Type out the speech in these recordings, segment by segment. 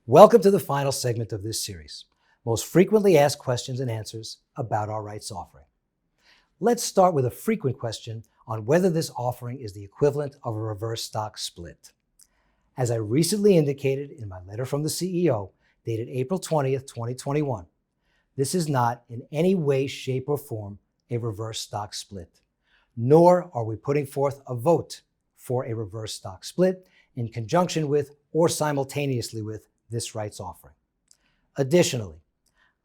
Welcome to the final segment of this series, most frequently asked questions and answers about our rights offering. Let's start with a frequent question on whether this offering is the equivalent of a reverse stock split. As I recently indicated in my letter from the CEO, dated April 20th, 2021, this is not in any way, shape, or form a reverse stock split, nor are we putting forth a vote for a reverse stock split in conjunction with or simultaneously with this rights offering. Additionally,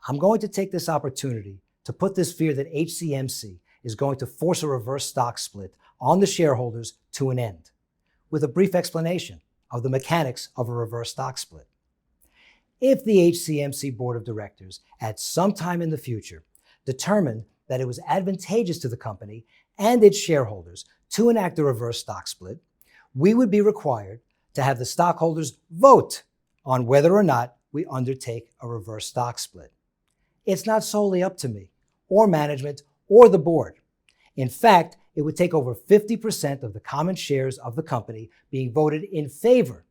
I'm going to take this opportunity to put this fear that HCMC is going to force a reverse stock split on the shareholders to an end, with a brief explanation of the mechanics of a reverse stock split. If the HCMC Board of Directors at some time in the future determined that it was advantageous to the company and its shareholders to enact a reverse stock split, we would be required to have the stockholders vote on whether or not we undertake a reverse stock split. It's not solely up to me or management or the board. In fact, it would take over 50% of the common shares of the company being voted in favor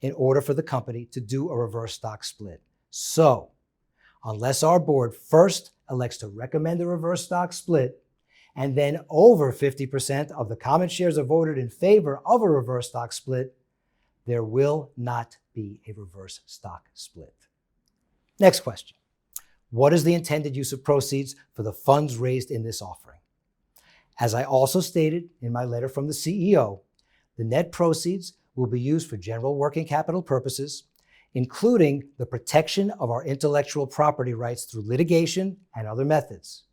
in order for the company to do a reverse stock split. So, unless our board first elects to recommend a reverse stock split, and then over 50% of the common shares are voted in favor of a reverse stock split, there will not be a reverse stock split. Next question. What is the intended use of proceeds for the funds raised in this offering? As I also stated in my letter from the CEO, the net proceeds will be used for general working capital purposes, including the protection of our intellectual property rights through litigation and other methods,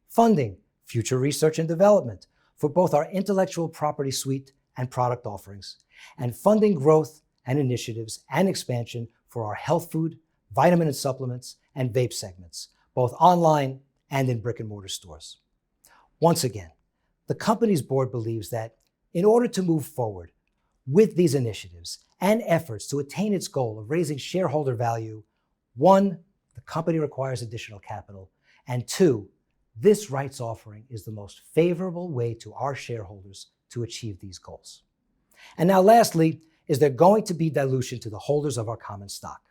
funding future research and development for both our intellectual property suite and product offerings, and funding growth and initiatives and expansion for our health food, vitamin and supplements, and vape segments, both online and in brick and mortar stores. Once again, the company's board believes that in order to move forward with these initiatives and efforts to attain its goal of raising shareholder value, one, the company requires additional capital, and two, this rights offering is the most favorable way to our shareholders to achieve these goals. And now lastly, is there going to be dilution to the holders of our common stock?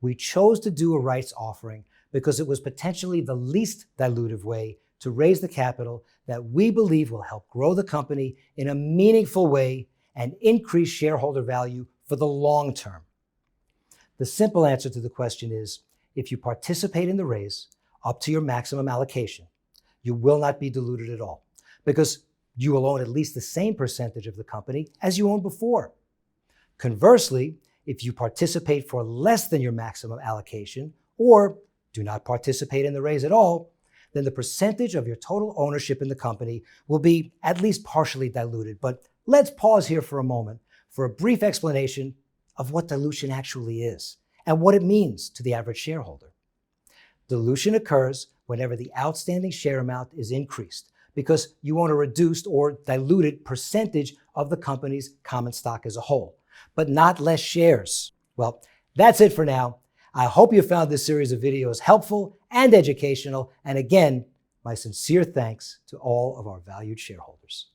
We chose to do a rights offering because it was potentially the least dilutive way to raise the capital that we believe will help grow the company in a meaningful way and increase shareholder value for the long term. The simple answer to the question is, if you participate in the raise up to your maximum allocation, you will not be diluted at all, because you will own at least the same percentage of the company as you owned before. Conversely, if you participate for less than your maximum allocation or do not participate in the raise at all, then the percentage of your total ownership in the company will be at least partially diluted. But let's pause here for a moment for a brief explanation of what dilution actually is and what it means to the average shareholder. Dilution occurs whenever the outstanding share amount is increased because you own a reduced or diluted percentage of the company's common stock as a whole, but not less shares. Well, that's it for now. I hope you found this series of videos helpful and educational. And again, my sincere thanks to all of our valued shareholders.